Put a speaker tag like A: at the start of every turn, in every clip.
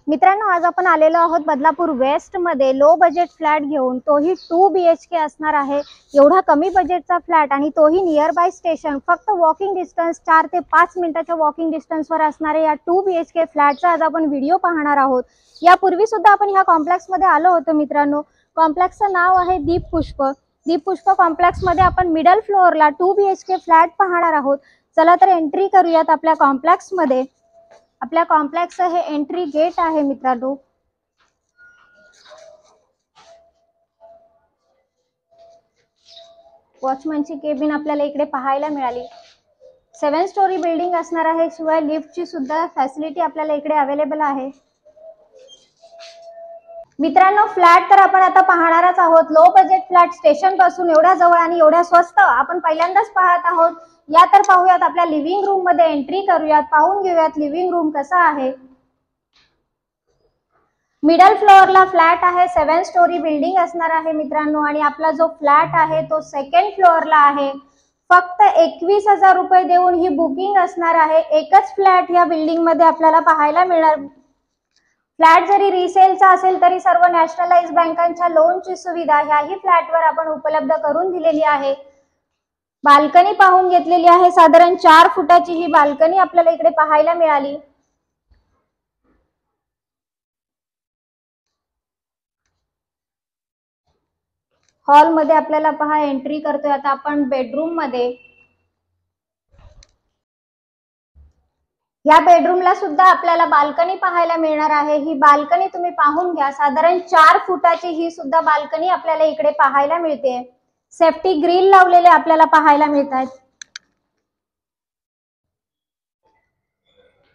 A: मित्रांनो, आज आपण आलेलो आहोत बदलापूर वेस्ट मध्ये लो बजेट फ्लॅट घेऊन. तोही 2 BHK असणार आहे. एवढा कमी बजेटचा फ्लॅट आणि तोही नियर बाय स्टेशन, फक्त वॉकिंग डिस्टन्स 4 ते 5 मिनिटाच्या वॉकिंग डिस्टन्सवर असणारे या 2 BHK फ्लॅटचा आज आपण व्हिडिओ पाहणार आहोत. यापूर्वी सुद्धा आपण ह्या कॉम्प्लेक्स मध्ये आलो होतो मित्रांनो. कॉम्प्लेक्सचं नाव आहे दीप पुष्प. दीप पुष्प कॉम्प्लेक्स मध्ये आपण मिडल फ्लोअरला 2 BHK फ्लॅट पाहणार आहोत. चला तर एंट्री करूयात आपल्या कॉम्प्लेक्स मध्ये. आपल्या कॉम्प्लेक्स हे एंट्री गेट आहे मित्रांनो. वॉचमनची केबिन आपल्याला इकडे पाहायला मिळाली. 7 स्टोरी बिल्डिंग असणार आहे. शिवाय लिफ्टची सुद्धा फॅसिलिटी आपल्याला इकडे अवेलेबल आहे. मित्रांनो, फ्लॅट तर आपण आता पाहणारच आहोत. लो बजेट फ्लॅट स्टेशन पासून एवढ्या जवळ आणि एवढ्या स्वस्त आपण पहिल्यांदाच पाहत आहोत. या तर पाहूयात आपल्या लिव्हिंग रूम मध्ये एंट्री करूयात. पाहून घेऊयात लिव्हिंग रूम कसा आहे. मिडल फ्लोअरला फ्लॅट आहे. 7 स्टोरी बिल्डिंग असणार आहे मित्रांनो. आणि आपला जो फ्लॅट आहे तो सेकंड फ्लोअरला आहे. फक्त 21,000 रुपये देऊन ही बुकिंग असणार आहे. एकच फ्लॅट या बिल्डिंग मध्ये आपल्याला पाहायला मिळणार. फ्लॅट जरी रिसेलचा असेल तरी सर्व नॅशनलाइज बँकांच्या लोनची सुविधा ह्याही फ्लॅटवर आपण उपलब्ध करून दिलेली आहे. बाल्कनी पाहून घेतलेली आहे. साधारण 4 फुटाची ही बाल्कनी आपल्याला इकडे पाहायला मिळाली. हॉल मध्ये आपल्याला पहा एंट्री करतोय आता आपण बेडरूम मध्ये. या बेडरूमला सुद्धा आपल्याला बाल्कनी पाहायला मिळणार आहे. ही बाल्कनी तुम्ही पाहून घ्या. साधारण 4 फुटाची ही सुद्धा बाल्कनी आपल्याला इकडे पाहायला मिळते. सेफ्टी ग्रिल लावलेले आपल्याला पाहायला मिळतात.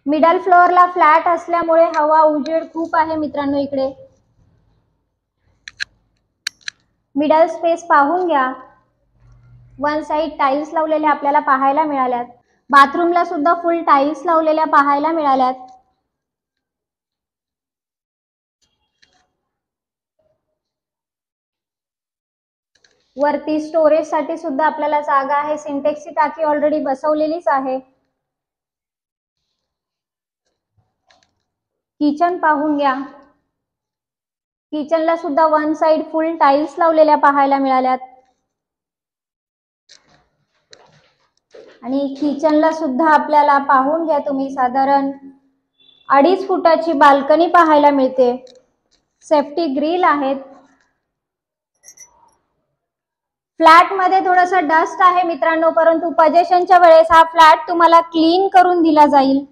A: मिडल फ्लोअरला फ्लॅट असल्यामुळे हवा उजेड खूप आहे मित्रांनो इकडे. मिडल स्पेस पाहून घ्या. वन साइड टाइल्स लावलेल्या आपल्याला पाहायला मिळाल्यात. बाथरूमला सुद्धा फुल टाइल्स लावलेल्या पाहायला मिळाल्यात. वरती स्टोरेज साठी सुद्धा आपल्याला जागा आहे. सिंटेक्सची टाकी ऑलरेडी बसवलेलीच आहे. किचन पाहून घ्या. किचनला सुद्धा वन साइड फुल टाइल्स लावलेल्या पाहायला मिळाल्यात. आणि किचनला सुद्धा आपल्याला पाहून घ्या तुम्ही साधारण 2.5 फुटाची बाल्कनी पाहायला मिळते. सेफ्टी ग्रिल आहेत. फ्लॅट मध्ये थोडासा डस्ट आहे मित्रांनो, परंतु पजेशनच्या वेळेस हा फ्लॅट तुम्हाला क्लीन करून दिला जाईल.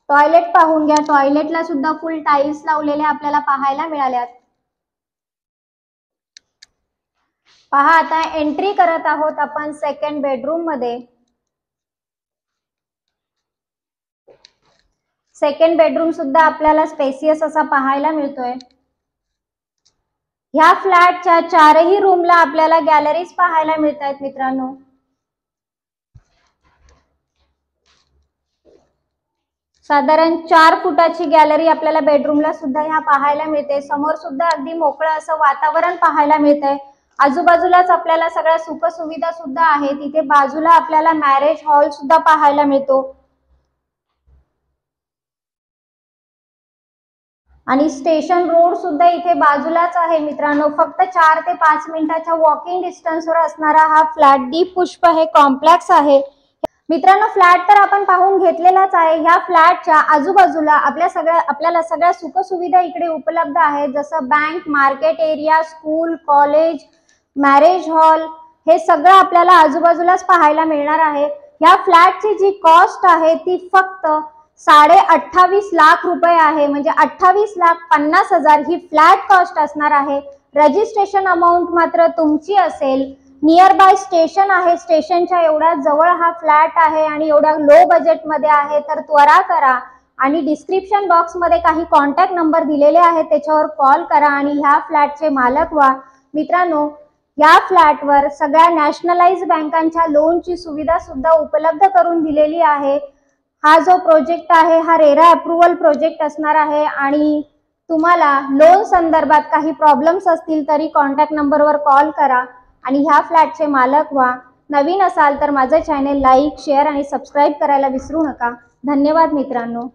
A: टॉयलेट पाहून घ्या. टॉयलेटला सुद्धा फुल टाइल्स लावलेले आपल्याला पाहायला मिळाल्यात. पहा आता एंट्री करत आहोत आपण सेकंड बेडरूम मध्ये. सेकंड बेडरूम सुद्धा आपल्याला स्पेसियस असा पाहायला मिळतोय. ह्या फ्लॅटच्या 4ही रूमला आपल्याला गॅलरीज पाहायला मिळतात मित्रांनो. साधारण 4 फुटाची गॅलरी आपल्याला बेडरूमला सुद्धा ह्या पाहायला मिळते. समोर सुद्धा अगदी मोकळं असं वातावरण पाहायला मिळतंय. आजूबाजूलाच आपल्याला सगळ्या सुखसुविधा सुद्धा आहेत. इथे बाजूला आपल्याला मॅरेज हॉल सुद्धा पाहायला मिळतो. आणि स्टेशन रोड सुद्धा इथे बाजूलाच आहे मित्रांनो. फक्त 4 ते 5 मिनिटाच्या वॉकिंग डिस्टन्सवर असणारा हा फ्लॅट दीप पुष्प हे कॉम्प्लेक्स आहे मित्रांनो. फ्लॅट तर आपण पाहून घेतलेलाच आहे. ह्या फ्लॅटच्या आजूबाजूला आपल्याला सगळ्या सुखसुविधा इकडे उपलब्ध आहेत. जसं bank, market area, school, college, marriage hall हे सगळं आपल्याला आजूबाजूलाच पाहायला मिळणार आहे. ह्या फ्लॅटची जी कॉस्ट आहे ती फक्त 28.5 लाख रुपये आहे. म्हणजे 28,50,000 ही फ्लॅट कॉस्ट असणार आहे. रजिस्ट्रेशन अमाऊंट मात्र तुमची असेल. नियर बाय स्टेशन आहे. स्टेशनच्या एवढ्या जवळ हा फ्लॅट आहे आणि एवढ्या लो बजेट मध्ये आहे. तर त्वरा करा आणि डिस्क्रिप्शन बॉक्स मध्ये काही कॉन्टॅक्ट नंबर दिलेले आहेत, त्याच्यावर कॉल करा आणि ह्या फ्लॅटचे मालक व्हा मित्रांनो. या फ्लॅटवर सगळ्या नॅशनलाइज बँकांच्या लोनची सुविधा सुद्धा उपलब्ध करून दिलेली आहे. हा जो प्रोजेक्ट आहे हा रेरा अप्रुव्हल प्रोजेक्ट असणार आहे. आणि तुम्हाला लोन संदर्भात काही प्रॉब्लेम्स असतील तरी कॉन्टॅक्ट नंबरवर कॉल करा आणि ह्या फ्लॅटचे मालक व्हा. नवीन असाल तर माझं चॅनेल लाईक शेअर आणि सबस्क्राईब करायला विसरू नका. धन्यवाद मित्रांनो.